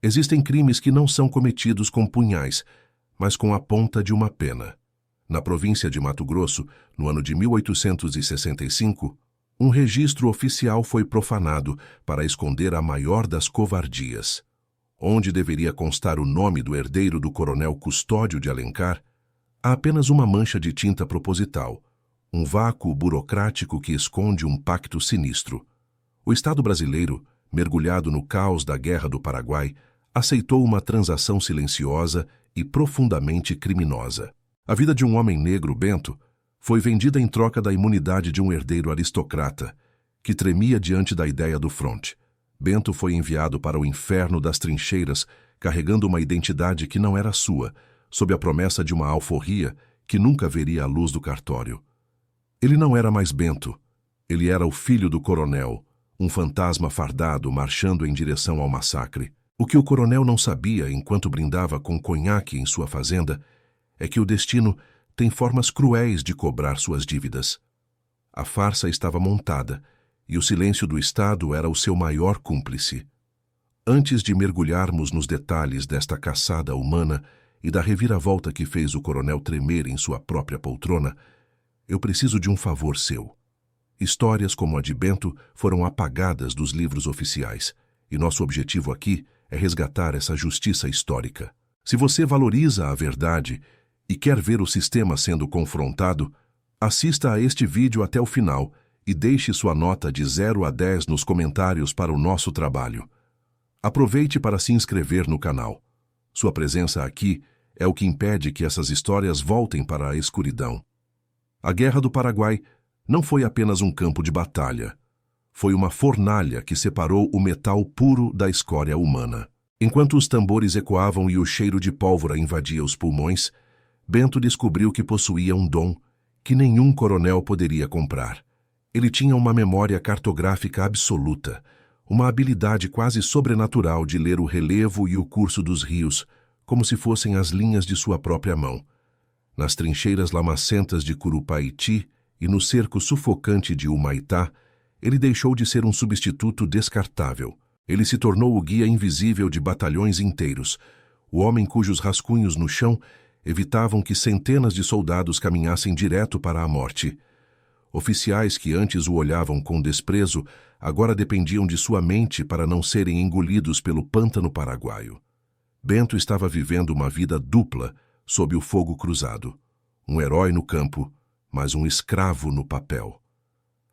Existem crimes que não são cometidos com punhais, mas com a ponta de uma pena. Na província de Mato Grosso, no ano de 1865, um registro oficial foi profanado para esconder a maior das covardias. Onde deveria constar o nome do herdeiro do coronel Custódio de Alencar, há apenas uma mancha de tinta proposital, um vácuo burocrático que esconde um pacto sinistro. O Estado brasileiro, mergulhado no caos da Guerra do Paraguai, aceitou uma transação silenciosa e profundamente criminosa. A vida de um homem negro, Bento, foi vendida em troca da imunidade de um herdeiro aristocrata, que tremia diante da ideia do fronte. Bento foi enviado para o inferno das trincheiras, carregando uma identidade que não era sua, sob a promessa de uma alforria que nunca veria a luz do cartório. Ele não era mais Bento. Ele era o filho do coronel, um fantasma fardado marchando em direção ao massacre. O que o coronel não sabia enquanto brindava com conhaque em sua fazenda é que o destino tem formas cruéis de cobrar suas dívidas. A farsa estava montada e o silêncio do Estado era o seu maior cúmplice. Antes de mergulharmos nos detalhes desta caçada humana e da reviravolta que fez o coronel tremer em sua própria poltrona, eu preciso de um favor seu. Histórias como a de Bento foram apagadas dos livros oficiais, e nosso objetivo aqui é resgatar essa justiça histórica. Se você valoriza a verdade e quer ver o sistema sendo confrontado, assista a este vídeo até o final e deixe sua nota de 0 a 10 nos comentários para o nosso trabalho. Aproveite para se inscrever no canal. Sua presença aqui é o que impede que essas histórias voltem para a escuridão. A Guerra do Paraguai não foi apenas um campo de batalha. Foi uma fornalha que separou o metal puro da escória humana. Enquanto os tambores ecoavam e o cheiro de pólvora invadia os pulmões, Bento descobriu que possuía um dom que nenhum coronel poderia comprar. Ele tinha uma memória cartográfica absoluta, uma habilidade quase sobrenatural de ler o relevo e o curso dos rios, como se fossem as linhas de sua própria mão. Nas trincheiras lamacentas de Curupaiti e no cerco sufocante de Humaitá, ele deixou de ser um substituto descartável. Ele se tornou o guia invisível de batalhões inteiros, o homem cujos rascunhos no chão evitavam que centenas de soldados caminhassem direto para a morte. Oficiais que antes o olhavam com desprezo, agora dependiam de sua mente para não serem engolidos pelo pântano paraguaio. Bento estava vivendo uma vida dupla sob o fogo cruzado. Um herói no campo, mas um escravo no papel.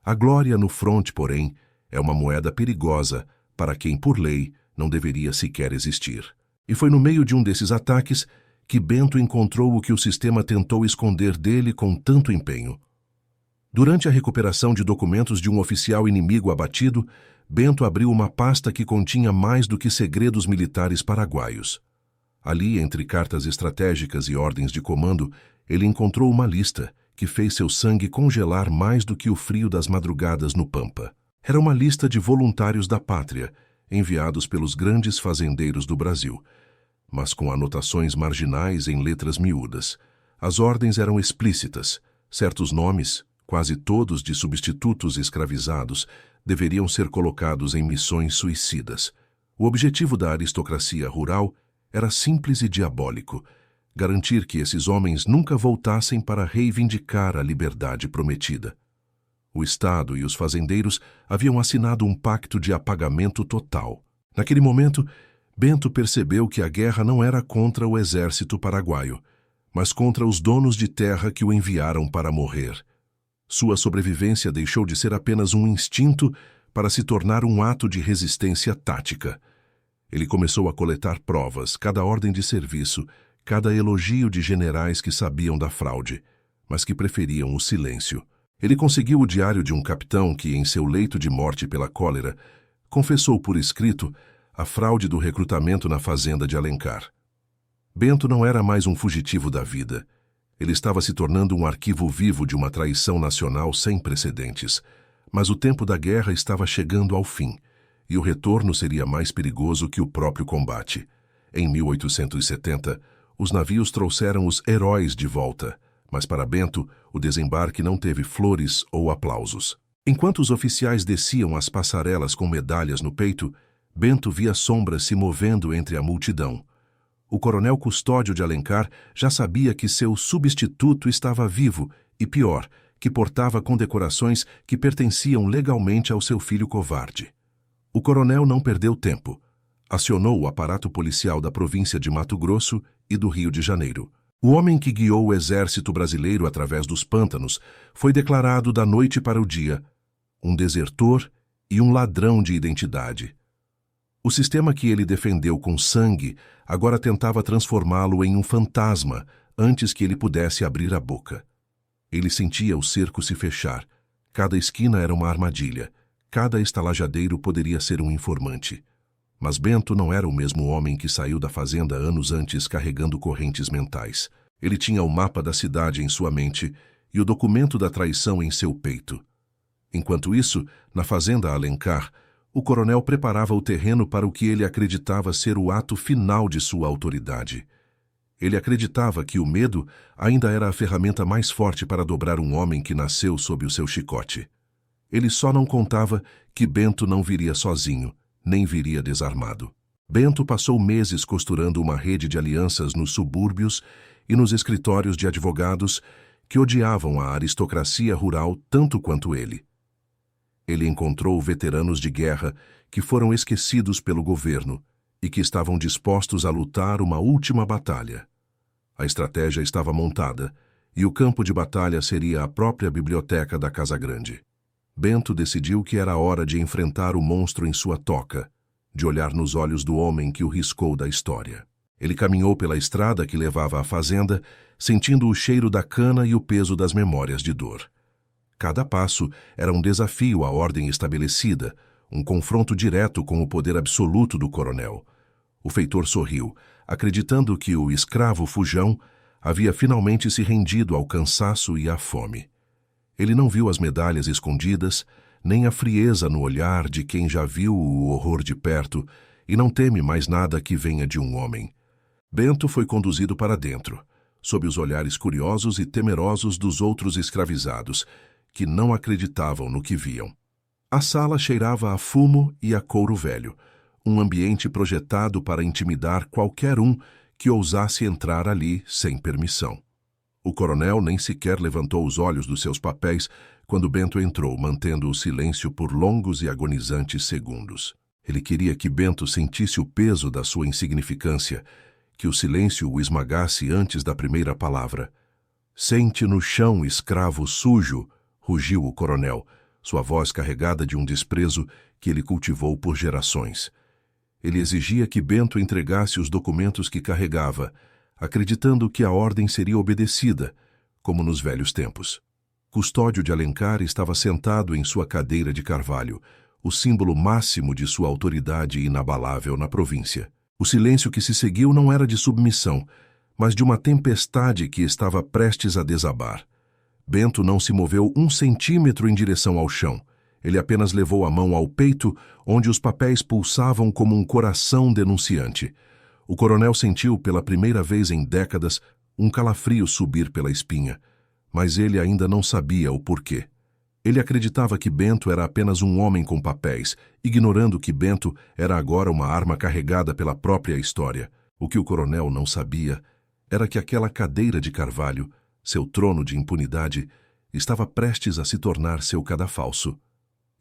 A glória no fronte, porém, é uma moeda perigosa para quem, por lei, não deveria sequer existir. E foi no meio de um desses ataques que Bento encontrou o que o sistema tentou esconder dele com tanto empenho. Durante a recuperação de documentos de um oficial inimigo abatido, Bento abriu uma pasta que continha mais do que segredos militares paraguaios. Ali, entre cartas estratégicas e ordens de comando, ele encontrou uma lista que fez seu sangue congelar mais do que o frio das madrugadas no Pampa. Era uma lista de voluntários da pátria, enviados pelos grandes fazendeiros do Brasil, mas com anotações marginais em letras miúdas. As ordens eram explícitas. Certos nomes, quase todos de substitutos escravizados, deveriam ser colocados em missões suicidas. O objetivo da aristocracia rural era simples e diabólico: garantir que esses homens nunca voltassem para reivindicar a liberdade prometida. O Estado e os fazendeiros haviam assinado um pacto de apagamento total. Naquele momento, Bento percebeu que a guerra não era contra o exército paraguaio, mas contra os donos de terra que o enviaram para morrer. Sua sobrevivência deixou de ser apenas um instinto para se tornar um ato de resistência tática. Ele começou a coletar provas, cada ordem de serviço, cada elogio de generais que sabiam da fraude, mas que preferiam o silêncio. Ele conseguiu o diário de um capitão que, em seu leito de morte pela cólera, confessou por escrito a fraude do recrutamento na fazenda de Alencar. Bento não era mais um fugitivo da vida. Ele estava se tornando um arquivo vivo de uma traição nacional sem precedentes. Mas o tempo da guerra estava chegando ao fim, e o retorno seria mais perigoso que o próprio combate. Em 1870, os navios trouxeram os heróis de volta, mas para Bento, o desembarque não teve flores ou aplausos. Enquanto os oficiais desciam as passarelas com medalhas no peito, Bento via sombras se movendo entre a multidão. O coronel Custódio de Alencar já sabia que seu substituto estava vivo e, pior, que portava condecorações que pertenciam legalmente ao seu filho covarde. O coronel não perdeu tempo. Acionou o aparato policial da província de Mato Grosso e do Rio de Janeiro. O homem que guiou o exército brasileiro através dos pântanos foi declarado da noite para o dia um desertor e um ladrão de identidade. O sistema que ele defendeu com sangue agora tentava transformá-lo em um fantasma antes que ele pudesse abrir a boca. Ele sentia o cerco se fechar. Cada esquina era uma armadilha. Cada estalajadeiro poderia ser um informante. Mas Bento não era o mesmo homem que saiu da fazenda anos antes carregando correntes mentais. Ele tinha o mapa da cidade em sua mente e o documento da traição em seu peito. Enquanto isso, na fazenda Alencar, o coronel preparava o terreno para o que ele acreditava ser o ato final de sua autoridade. Ele acreditava que o medo ainda era a ferramenta mais forte para dobrar um homem que nasceu sob o seu chicote. Ele só não contava que Bento não viria sozinho, nem viria desarmado. Bento passou meses costurando uma rede de alianças nos subúrbios e nos escritórios de advogados que odiavam a aristocracia rural tanto quanto ele. Ele encontrou veteranos de guerra que foram esquecidos pelo governo e que estavam dispostos a lutar uma última batalha. A estratégia estava montada e o campo de batalha seria a própria biblioteca da Casa Grande. Bento decidiu que era hora de enfrentar o monstro em sua toca, de olhar nos olhos do homem que o riscou da história. Ele caminhou pela estrada que levava à fazenda, sentindo o cheiro da cana e o peso das memórias de dor. Cada passo era um desafio à ordem estabelecida, um confronto direto com o poder absoluto do coronel. O feitor sorriu, acreditando que o escravo fujão havia finalmente se rendido ao cansaço e à fome. Ele não viu as medalhas escondidas, nem a frieza no olhar de quem já viu o horror de perto e não teme mais nada que venha de um homem. Bento foi conduzido para dentro, sob os olhares curiosos e temerosos dos outros escravizados, que não acreditavam no que viam. A sala cheirava a fumo e a couro velho, um ambiente projetado para intimidar qualquer um que ousasse entrar ali sem permissão. O coronel nem sequer levantou os olhos dos seus papéis quando Bento entrou, mantendo o silêncio por longos e agonizantes segundos. Ele queria que Bento sentisse o peso da sua insignificância, que o silêncio o esmagasse antes da primeira palavra. «Sente no chão, escravo sujo!» rugiu o coronel, sua voz carregada de um desprezo que ele cultivou por gerações. Ele exigia que Bento entregasse os documentos que carregava, acreditando que a ordem seria obedecida, como nos velhos tempos. Custódio de Alencar estava sentado em sua cadeira de carvalho, o símbolo máximo de sua autoridade inabalável na província. O silêncio que se seguiu não era de submissão, mas de uma tempestade que estava prestes a desabar. Bento não se moveu 1 centímetro em direção ao chão. Ele apenas levou a mão ao peito, onde os papéis pulsavam como um coração denunciante. O coronel sentiu pela primeira vez em décadas um calafrio subir pela espinha, mas ele ainda não sabia o porquê. Ele acreditava que Bento era apenas um homem com papéis, ignorando que Bento era agora uma arma carregada pela própria história. O que o coronel não sabia era que aquela cadeira de carvalho, seu trono de impunidade, estava prestes a se tornar seu cadafalso.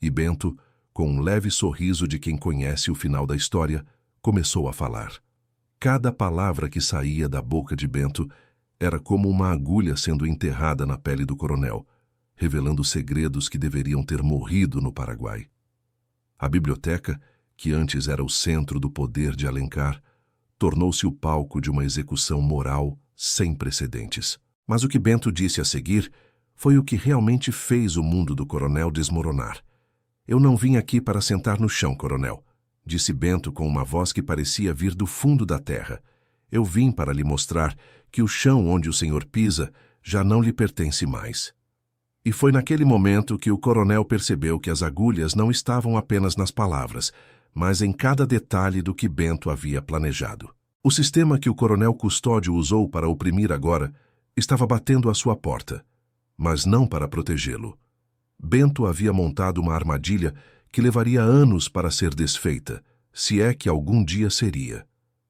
E Bento, com um leve sorriso de quem conhece o final da história, começou a falar. Cada palavra que saía da boca de Bento era como uma agulha sendo enterrada na pele do coronel, revelando segredos que deveriam ter morrido no Paraguai. A biblioteca, que antes era o centro do poder de Alencar, tornou-se o palco de uma execução moral sem precedentes. Mas o que Bento disse a seguir foi o que realmente fez o mundo do coronel desmoronar. «Eu não vim aqui para sentar no chão, coronel», disse Bento com uma voz que parecia vir do fundo da terra. «Eu vim para lhe mostrar que o chão onde o senhor pisa já não lhe pertence mais». E foi naquele momento que o coronel percebeu que as agulhas não estavam apenas nas palavras, mas em cada detalhe do que Bento havia planejado. O sistema que o coronel Custódio usou para oprimir agora estava batendo à sua porta, mas não para protegê-lo. Bento havia montado uma armadilha que levaria anos para ser desfeita, se é que algum dia seria.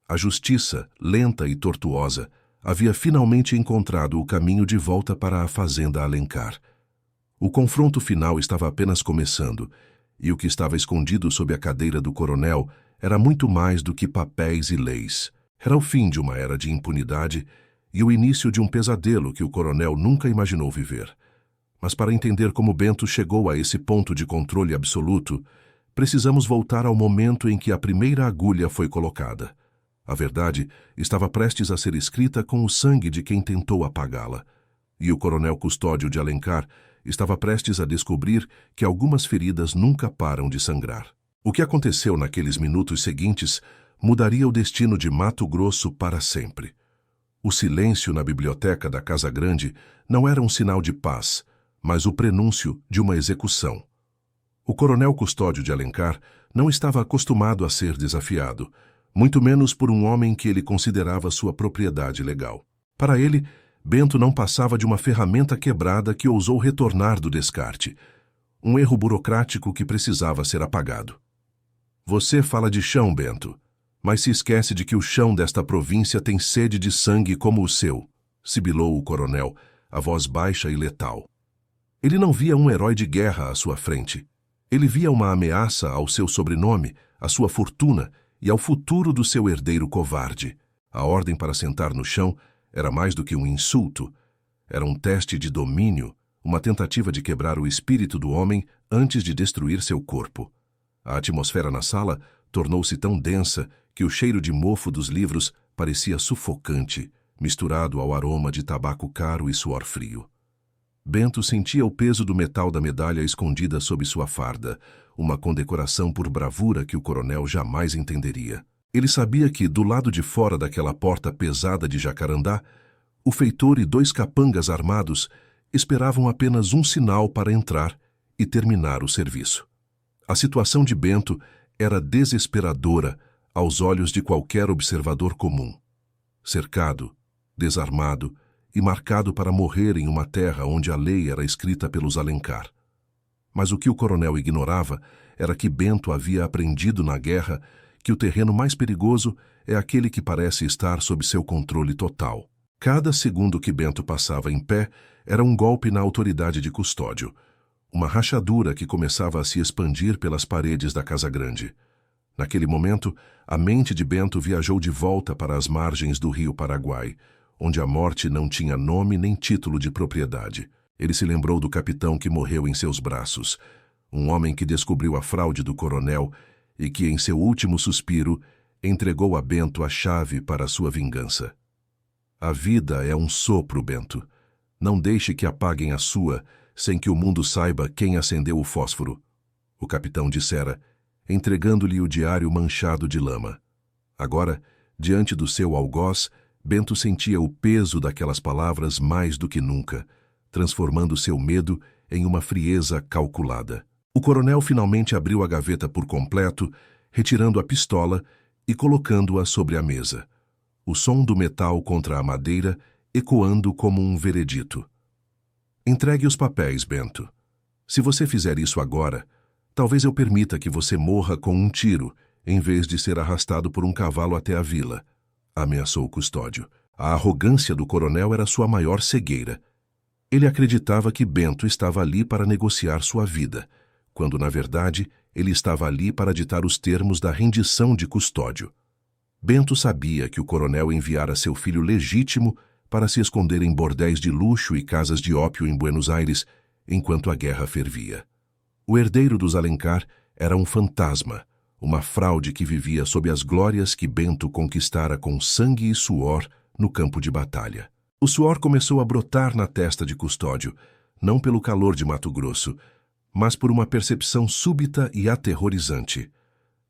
A justiça, lenta e tortuosa, havia finalmente encontrado o caminho de volta para a fazenda Alencar. O confronto final estava apenas começando, e o que estava escondido sob a cadeira do coronel era muito mais do que papéis e leis. Era o fim de uma era de impunidade e o início de um pesadelo que o coronel nunca imaginou viver. Mas para entender como Bento chegou a esse ponto de controle absoluto, precisamos voltar ao momento em que a primeira agulha foi colocada. A verdade estava prestes a ser escrita com o sangue de quem tentou apagá-la. E o coronel Custódio de Alencar estava prestes a descobrir que algumas feridas nunca param de sangrar. O que aconteceu naqueles minutos seguintes mudaria o destino de Mato Grosso para sempre. O silêncio na biblioteca da Casa Grande não era um sinal de paz, mas o prenúncio de uma execução. O coronel Custódio de Alencar não estava acostumado a ser desafiado, muito menos por um homem que ele considerava sua propriedade legal. Para ele, Bento não passava de uma ferramenta quebrada que ousou retornar do descarte, um erro burocrático que precisava ser apagado. Você fala de chão, Bento, mas se esquece de que o chão desta província tem sede de sangue como o seu, sibilou o coronel, a voz baixa e letal. Ele não via um herói de guerra à sua frente. Ele via uma ameaça ao seu sobrenome, à sua fortuna e ao futuro do seu herdeiro covarde. A ordem para sentar no chão era mais do que um insulto. Era um teste de domínio, uma tentativa de quebrar o espírito do homem antes de destruir seu corpo. A atmosfera na sala tornou-se tão densa que o cheiro de mofo dos livros parecia sufocante, misturado ao aroma de tabaco caro e suor frio. Bento sentia o peso do metal da medalha escondida sob sua farda, uma condecoração por bravura que o coronel jamais entenderia. Ele sabia que, do lado de fora daquela porta pesada de Jacarandá, o feitor e 2 capangas armados esperavam apenas um sinal para entrar e terminar o serviço. A situação de Bento era desesperadora aos olhos de qualquer observador comum. Cercado, desarmado e marcado para morrer em uma terra onde a lei era escrita pelos Alencar. Mas o que o coronel ignorava era que Bento havia aprendido na guerra que o terreno mais perigoso é aquele que parece estar sob seu controle total. Cada segundo que Bento passava em pé era um golpe na autoridade de Custódio, uma rachadura que começava a se expandir pelas paredes da Casa Grande. Naquele momento, a mente de Bento viajou de volta para as margens do rio Paraguai, onde a morte não tinha nome nem título de propriedade. Ele se lembrou do capitão que morreu em seus braços, um homem que descobriu a fraude do coronel e que, em seu último suspiro, entregou a Bento a chave para a sua vingança. A vida é um sopro, Bento. Não deixe que apaguem a sua, sem que o mundo saiba quem acendeu o fósforo, o capitão dissera, entregando-lhe o diário manchado de lama. Agora, diante do seu algoz, Bento sentia o peso daquelas palavras mais do que nunca, transformando seu medo em uma frieza calculada. O coronel finalmente abriu a gaveta por completo, retirando a pistola e colocando-a sobre a mesa. O som do metal contra a madeira ecoando como um veredito. Entregue os papéis, Bento. Se você fizer isso agora, talvez eu permita que você morra com um tiro, em vez de ser arrastado por um cavalo até a vila, ameaçou o Custódio. A arrogância do coronel era sua maior cegueira. Ele acreditava que Bento estava ali para negociar sua vida, quando, na verdade, ele estava ali para ditar os termos da rendição de Custódio. Bento sabia que o coronel enviara seu filho legítimo para se esconder em bordéis de luxo e casas de ópio em Buenos Aires, enquanto a guerra fervia. O herdeiro dos Alencar era um fantasma, uma fraude que vivia sob as glórias que Bento conquistara com sangue e suor no campo de batalha. O suor começou a brotar na testa de Custódio, não pelo calor de Mato Grosso, mas por uma percepção súbita e aterrorizante.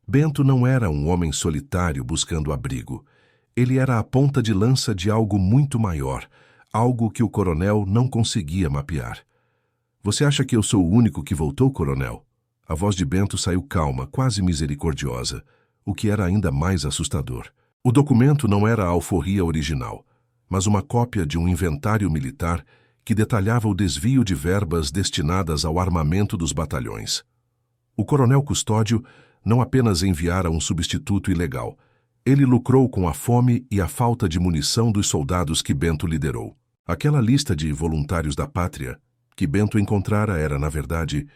Bento não era um homem solitário buscando abrigo. Ele era a ponta de lança de algo muito maior, algo que o coronel não conseguia mapear. Você acha que eu sou o único que voltou, coronel? A voz de Bento saiu calma, quase misericordiosa, o que era ainda mais assustador. O documento não era a alforria original, mas uma cópia de um inventário militar que detalhava o desvio de verbas destinadas ao armamento dos batalhões. O coronel Custódio não apenas enviara um substituto ilegal. Ele lucrou com a fome e a falta de munição dos soldados que Bento liderou. Aquela lista de voluntários da pátria que Bento encontrara era, na verdade,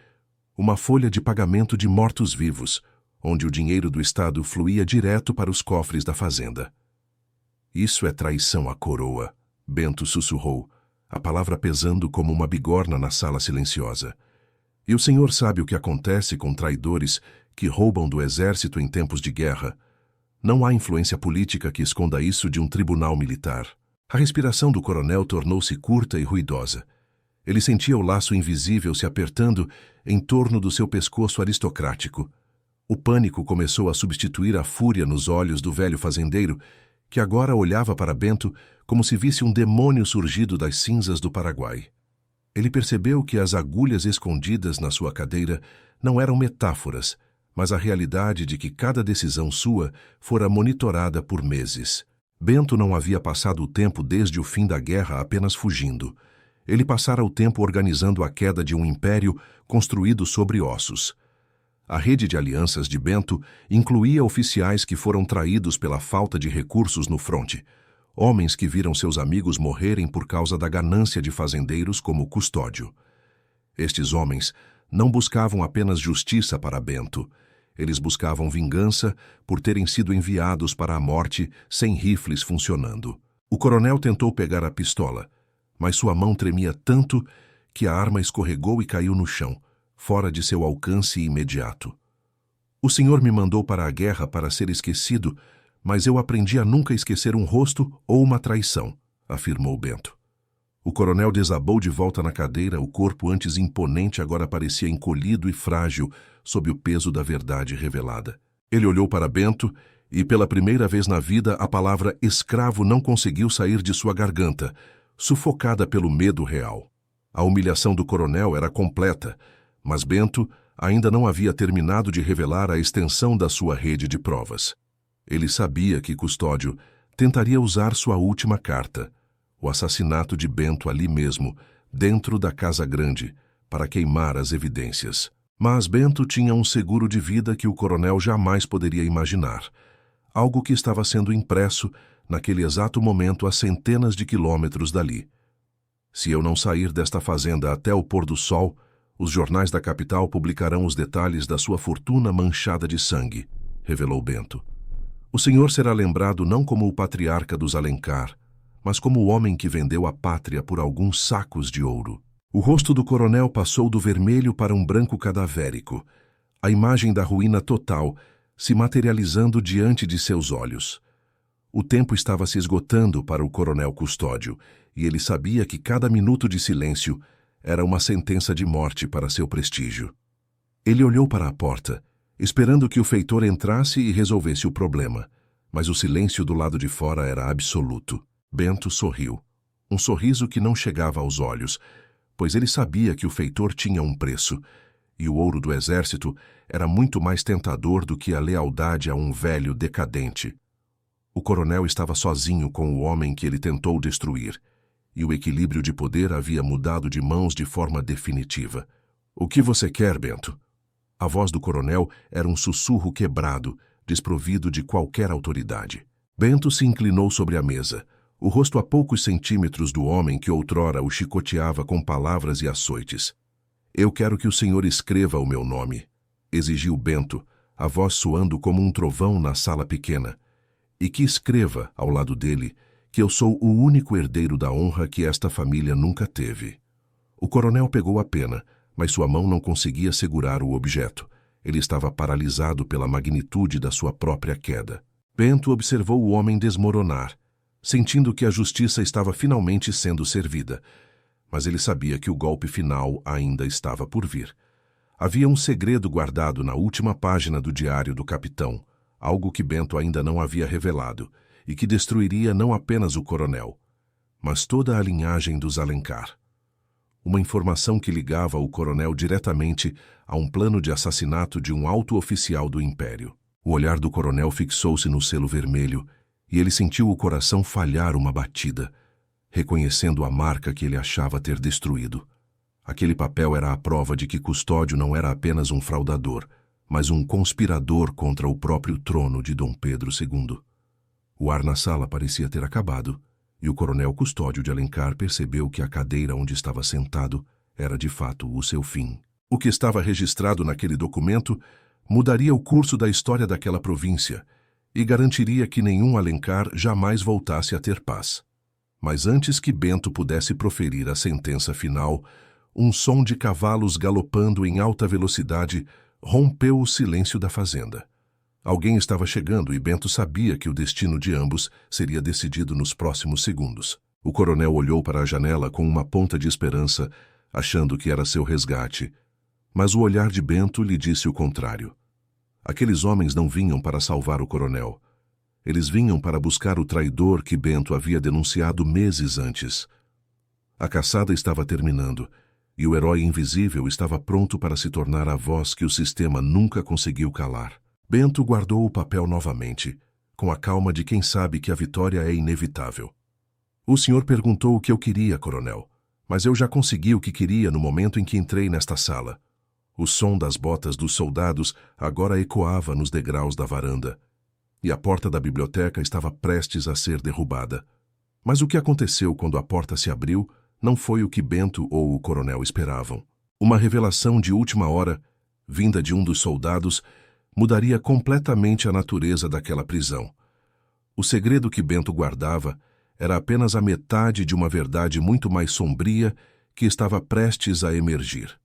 uma folha de pagamento de mortos-vivos, onde o dinheiro do Estado fluía direto para os cofres da fazenda. Isso é traição à coroa, Bento sussurrou, a palavra pesando como uma bigorna na sala silenciosa. E o senhor sabe o que acontece com traidores que roubam do exército em tempos de guerra. Não há influência política que esconda isso de um tribunal militar. A respiração do coronel tornou-se curta e ruidosa. Ele sentia o laço invisível se apertando em torno do seu pescoço aristocrático. O pânico começou a substituir a fúria nos olhos do velho fazendeiro, que agora olhava para Bento como se visse um demônio surgido das cinzas do Paraguai. Ele percebeu que as agulhas escondidas na sua cadeira não eram metáforas, mas a realidade de que cada decisão sua fora monitorada por meses. Bento não havia passado o tempo desde o fim da guerra apenas fugindo. Ele passara o tempo organizando a queda de um império construído sobre ossos. A rede de alianças de Bento incluía oficiais que foram traídos pela falta de recursos no fronte, homens que viram seus amigos morrerem por causa da ganância de fazendeiros como Custódio. Estes homens não buscavam apenas justiça para Bento. Eles buscavam vingança por terem sido enviados para a morte sem rifles funcionando. O coronel tentou pegar a pistola, mas sua mão tremia tanto que a arma escorregou e caiu no chão, fora de seu alcance imediato. O senhor me mandou para a guerra para ser esquecido, mas eu aprendi a nunca esquecer um rosto ou uma traição, afirmou Bento. O coronel desabou de volta na cadeira, o corpo antes imponente agora parecia encolhido e frágil sob o peso da verdade revelada. Ele olhou para Bento e, pela primeira vez na vida, a palavra escravo não conseguiu sair de sua garganta, sufocada pelo medo real. A humilhação do coronel era completa, mas Bento ainda não havia terminado de revelar a extensão da sua rede de provas. Ele sabia que Custódio tentaria usar sua última carta, o assassinato de Bento ali mesmo, dentro da Casa Grande, para queimar as evidências. Mas Bento tinha um seguro de vida que o coronel jamais poderia imaginar, algo que estava sendo impresso naquele exato momento a centenas de quilômetros dali. Se eu não sair desta fazenda até o pôr do sol, os jornais da capital publicarão os detalhes da sua fortuna manchada de sangue, revelou Bento. O senhor será lembrado não como o patriarca dos Alencar, mas como o homem que vendeu a pátria por alguns sacos de ouro. O rosto do coronel passou do vermelho para um branco cadavérico, a imagem da ruína total se materializando diante de seus olhos. O tempo estava se esgotando para o coronel Custódio, e ele sabia que cada minuto de silêncio era uma sentença de morte para seu prestígio. Ele olhou para a porta, esperando que o feitor entrasse e resolvesse o problema, mas o silêncio do lado de fora era absoluto. Bento sorriu, um sorriso que não chegava aos olhos, pois ele sabia que o feitor tinha um preço, e o ouro do exército era muito mais tentador do que a lealdade a um velho decadente. O coronel estava sozinho com o homem que ele tentou destruir, e o equilíbrio de poder havia mudado de mãos de forma definitiva. "O que você quer, Bento?" A voz do coronel era um sussurro quebrado, desprovido de qualquer autoridade. Bento se inclinou sobre a mesa, o rosto a poucos centímetros do homem que outrora o chicoteava com palavras e açoites. "Eu quero que o senhor escreva o meu nome", exigiu Bento, a voz soando como um trovão na sala pequena, "e que escreva, ao lado dele, que eu sou o único herdeiro da honra que esta família nunca teve." O coronel pegou a pena, mas sua mão não conseguia segurar o objeto. Ele estava paralisado pela magnitude da sua própria queda. Bento observou o homem desmoronar, sentindo que a justiça estava finalmente sendo servida. Mas ele sabia que o golpe final ainda estava por vir. Havia um segredo guardado na última página do diário do capitão, algo que Bento ainda não havia revelado, e que destruiria não apenas o coronel, mas toda a linhagem dos Alencar. Uma informação que ligava o coronel diretamente a um plano de assassinato de um alto oficial do Império. O olhar do coronel fixou-se no selo vermelho, e ele sentiu o coração falhar uma batida, reconhecendo a marca que ele achava ter destruído. Aquele papel era a prova de que Custódio não era apenas um fraudador, mas um conspirador contra o próprio trono de Dom Pedro II. O ar na sala parecia ter acabado, e o coronel Custódio de Alencar percebeu que a cadeira onde estava sentado era de fato o seu fim. O que estava registrado naquele documento mudaria o curso da história daquela província e garantiria que nenhum Alencar jamais voltasse a ter paz. Mas antes que Bento pudesse proferir a sentença final, um som de cavalos galopando em alta velocidade rompeu o silêncio da fazenda. Alguém estava chegando e Bento sabia que o destino de ambos seria decidido nos próximos segundos. O coronel olhou para a janela com uma ponta de esperança, achando que era seu resgate. Mas o olhar de Bento lhe disse o contrário. Aqueles homens não vinham para salvar o coronel. Eles vinham para buscar o traidor que Bento havia denunciado meses antes. A caçada estava terminando, e o herói invisível estava pronto para se tornar a voz que o sistema nunca conseguiu calar. Bento guardou o papel novamente, com a calma de quem sabe que a vitória é inevitável. O senhor perguntou o que eu queria, coronel, mas eu já consegui o que queria no momento em que entrei nesta sala. O som das botas dos soldados agora ecoava nos degraus da varanda, e a porta da biblioteca estava prestes a ser derrubada. Mas o que aconteceu quando a porta se abriu não foi o que Bento ou o coronel esperavam. Uma revelação de última hora, vinda de um dos soldados, mudaria completamente a natureza daquela prisão. O segredo que Bento guardava era apenas a metade de uma verdade muito mais sombria que estava prestes a emergir.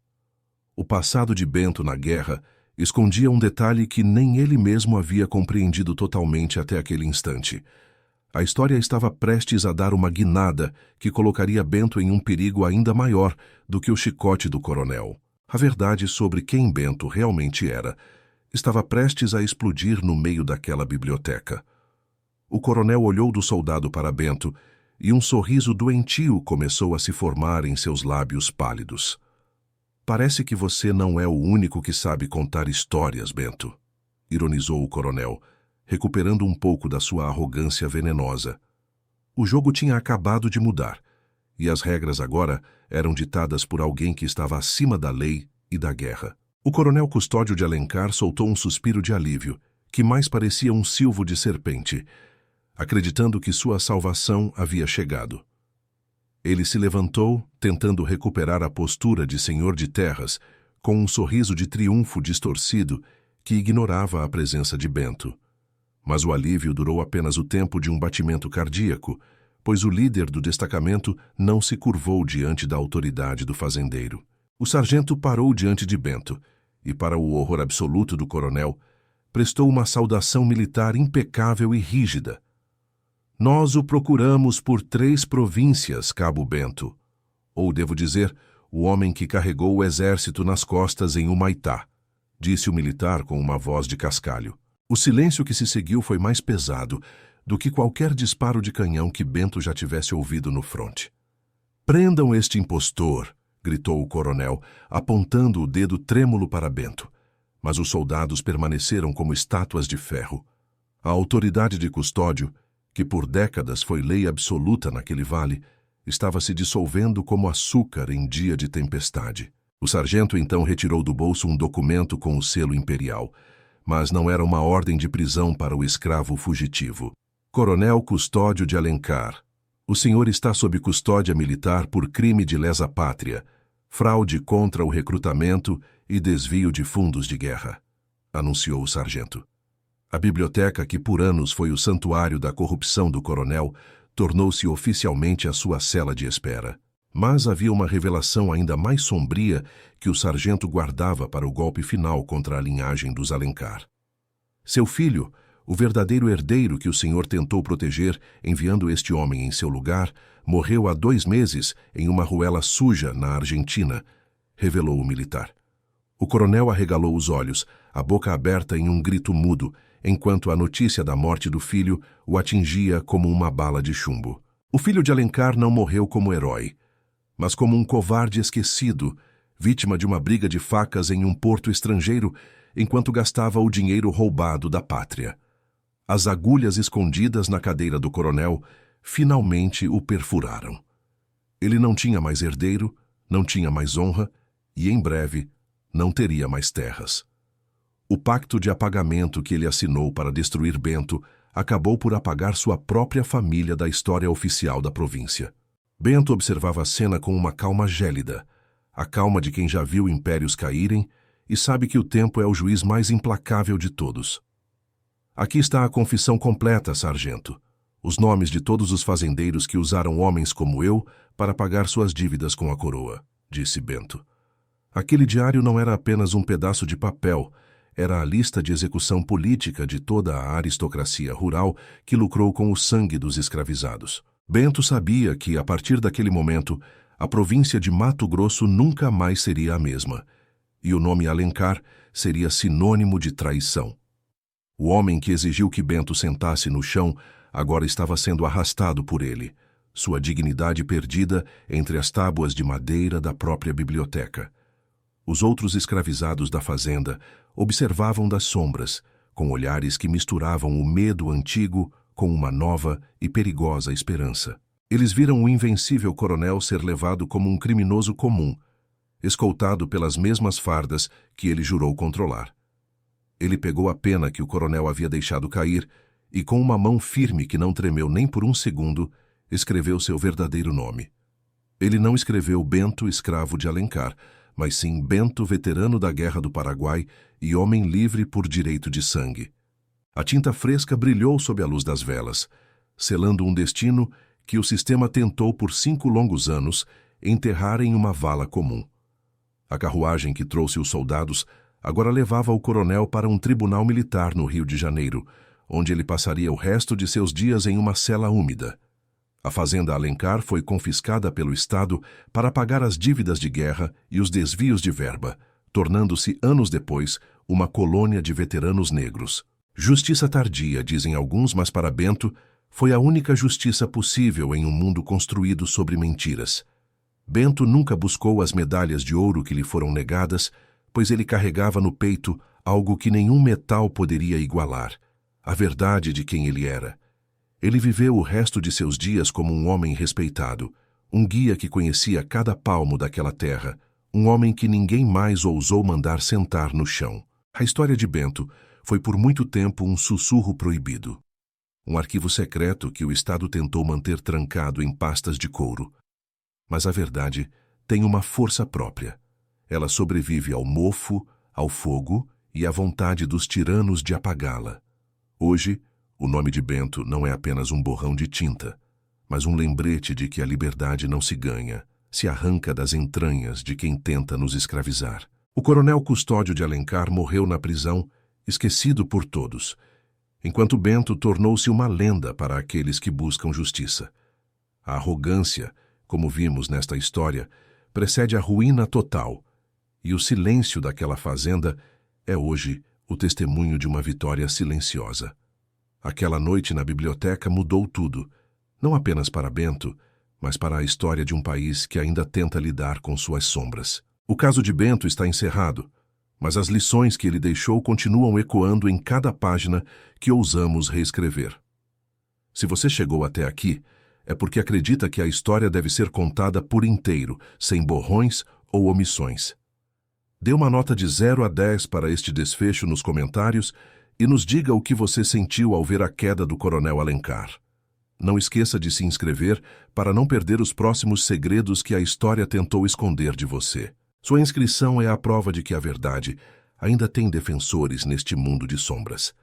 O passado de Bento na guerra escondia um detalhe que nem ele mesmo havia compreendido totalmente até aquele instante. A história estava prestes a dar uma guinada que colocaria Bento em um perigo ainda maior do que o chicote do coronel. A verdade sobre quem Bento realmente era estava prestes a explodir no meio daquela biblioteca. O coronel olhou do soldado para Bento e um sorriso doentio começou a se formar em seus lábios pálidos. Parece que você não é o único que sabe contar histórias, Bento, ironizou o coronel, recuperando um pouco da sua arrogância venenosa. O jogo tinha acabado de mudar, e as regras agora eram ditadas por alguém que estava acima da lei e da guerra. O coronel Custódio de Alencar soltou um suspiro de alívio, que mais parecia um silvo de serpente, acreditando que sua salvação havia chegado. Ele se levantou, tentando recuperar a postura de senhor de terras, com um sorriso de triunfo distorcido que ignorava a presença de Bento. Mas o alívio durou apenas o tempo de um batimento cardíaco, pois o líder do destacamento não se curvou diante da autoridade do fazendeiro. O sargento parou diante de Bento e, para o horror absoluto do coronel, prestou uma saudação militar impecável e rígida. Nós o procuramos por 3 províncias, Cabo Bento. Ou, devo dizer, o homem que carregou o exército nas costas em Humaitá, disse o militar com uma voz de cascalho. O silêncio que se seguiu foi mais pesado do que qualquer disparo de canhão que Bento já tivesse ouvido no fronte. Prendam este impostor, gritou o coronel, apontando o dedo trêmulo para Bento. Mas os soldados permaneceram como estátuas de ferro. A autoridade de Custódio, que por décadas foi lei absoluta naquele vale, estava se dissolvendo como açúcar em dia de tempestade. O sargento então retirou do bolso um documento com o selo imperial, mas não era uma ordem de prisão para o escravo fugitivo. Coronel Custódio de Alencar, o senhor está sob custódia militar por crime de lesa pátria, fraude contra o recrutamento e desvio de fundos de guerra, anunciou o sargento. A biblioteca, que por anos foi o santuário da corrupção do coronel, tornou-se oficialmente a sua cela de espera. Mas havia uma revelação ainda mais sombria que o sargento guardava para o golpe final contra a linhagem dos Alencar. Seu filho, o verdadeiro herdeiro que o senhor tentou proteger, enviando este homem em seu lugar, morreu há 2 meses em uma ruela suja na Argentina, revelou o militar. O coronel arregalou os olhos, a boca aberta em um grito mudo, enquanto a notícia da morte do filho o atingia como uma bala de chumbo. O filho de Alencar não morreu como herói, mas como um covarde esquecido, vítima de uma briga de facas em um porto estrangeiro, enquanto gastava o dinheiro roubado da pátria. As agulhas escondidas na cadeira do coronel finalmente o perfuraram. Ele não tinha mais herdeiro, não tinha mais honra e, em breve, não teria mais terras. O pacto de apagamento que ele assinou para destruir Bento acabou por apagar sua própria família da história oficial da província. Bento observava a cena com uma calma gélida, a calma de quem já viu impérios caírem e sabe que o tempo é o juiz mais implacável de todos. Aqui está a confissão completa, sargento. Os nomes de todos os fazendeiros que usaram homens como eu para pagar suas dívidas com a coroa, disse Bento. Aquele diário não era apenas um pedaço de papel, era a lista de execução política de toda a aristocracia rural que lucrou com o sangue dos escravizados. Bento sabia que, a partir daquele momento, a província de Mato Grosso nunca mais seria a mesma, e o nome Alencar seria sinônimo de traição. O homem que exigiu que Bento sentasse no chão agora estava sendo arrastado por ele, sua dignidade perdida entre as tábuas de madeira da própria biblioteca. Os outros escravizados da fazenda observavam das sombras, com olhares que misturavam o medo antigo com uma nova e perigosa esperança. Eles viram o invencível coronel ser levado como um criminoso comum, escoltado pelas mesmas fardas que ele jurou controlar. Ele pegou a pena que o coronel havia deixado cair e, com uma mão firme que não tremeu nem por um segundo, escreveu seu verdadeiro nome. Ele não escreveu Bento, escravo de Alencar, mas sim Bento, veterano da Guerra do Paraguai e homem livre por direito de sangue. A tinta fresca brilhou sob a luz das velas, selando um destino que o sistema tentou por 5 longos anos enterrar em uma vala comum. A carruagem que trouxe os soldados agora levava o coronel para um tribunal militar no Rio de Janeiro, onde ele passaria o resto de seus dias em uma cela úmida. A fazenda Alencar foi confiscada pelo Estado para pagar as dívidas de guerra e os desvios de verba, tornando-se, anos depois, uma colônia de veteranos negros. Justiça tardia, dizem alguns, mas para Bento, foi a única justiça possível em um mundo construído sobre mentiras. Bento nunca buscou as medalhas de ouro que lhe foram negadas, pois ele carregava no peito algo que nenhum metal poderia igualar, a verdade de quem ele era. Ele viveu o resto de seus dias como um homem respeitado, um guia que conhecia cada palmo daquela terra, um homem que ninguém mais ousou mandar sentar no chão. A história de Bento foi por muito tempo um sussurro proibido, um arquivo secreto que o Estado tentou manter trancado em pastas de couro. Mas a verdade tem uma força própria. Ela sobrevive ao mofo, ao fogo e à vontade dos tiranos de apagá-la. Hoje, o nome de Bento não é apenas um borrão de tinta, mas um lembrete de que a liberdade não se ganha, se arranca das entranhas de quem tenta nos escravizar. O coronel Custódio de Alencar morreu na prisão, esquecido por todos, enquanto Bento tornou-se uma lenda para aqueles que buscam justiça. A arrogância, como vimos nesta história, precede a ruína total, e o silêncio daquela fazenda é hoje o testemunho de uma vitória silenciosa. Aquela noite na biblioteca mudou tudo, não apenas para Bento, mas para a história de um país que ainda tenta lidar com suas sombras. O caso de Bento está encerrado, mas as lições que ele deixou continuam ecoando em cada página que ousamos reescrever. Se você chegou até aqui, é porque acredita que a história deve ser contada por inteiro, sem borrões ou omissões. Dê uma nota de 0 a 10 para este desfecho nos comentários e nos diga o que você sentiu ao ver a queda do coronel Alencar. Não esqueça de se inscrever para não perder os próximos segredos que a história tentou esconder de você. Sua inscrição é a prova de que a verdade ainda tem defensores neste mundo de sombras.